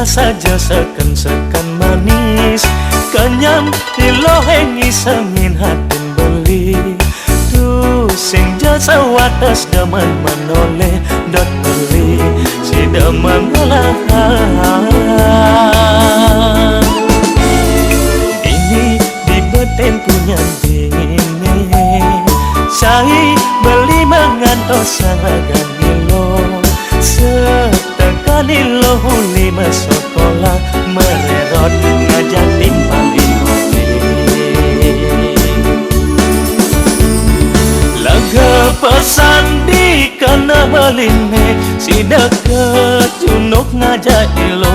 saja seken-seken manis, kenyam dilohengi sengin hatin beli. Tu sing jasa wates demen menoleh dot beli si demen ngelahan. Ini di beten punya bini, saya beli mengantos saragan gilo. Setekali lohu lima sekolah mererot ngajak timbal imoni. Lega pesan di kena beline, si deket junuk ngajak ilo.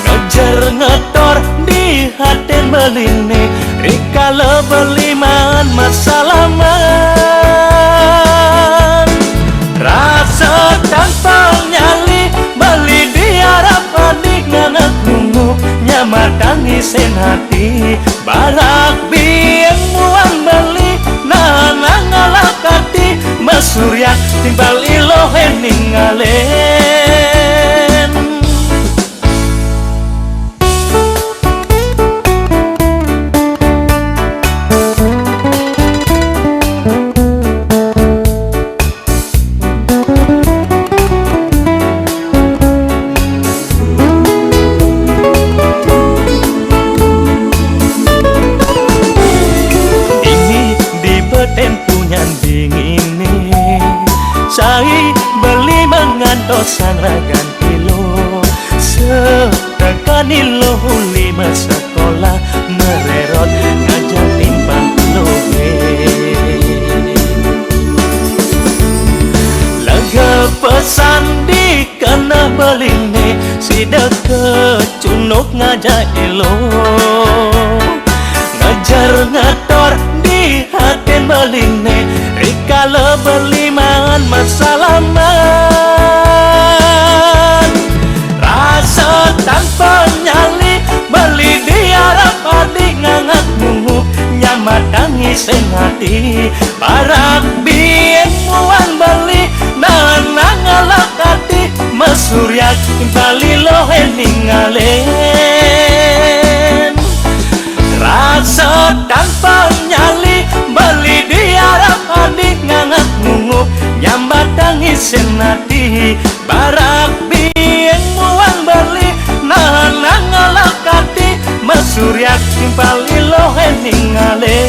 Ngejar ngetor di haten beline, rikala beliman masalaman. Rasa tanpa nyali beli di arah panik nganak nunggu nyamatang isen hati barak biang muang beli nana ngalakati masuryak timbal ilohen ningalen. Tempunyan dingin ini, saya beli mengantos saragan kilo. Setekani lohu lima sekolah mererot ngajak timbang lohe. Lega pesan di kena beline, si deket cunuk ngajak ilo. Ngajar ngator di hatin beline, rikala beliman masalaman. Rasa tanpa nyali beli di arah padik ngangak nunggu nyamatang isen hati barak bieng muan beli nana ngalakati masuryak bali lohen ningalen. Rasa tanpa nyali beli di arah padik ngangak ngungup nyambatang isen hati barak bieng muang beli nana ngalakati masuryak bali lohen ningale.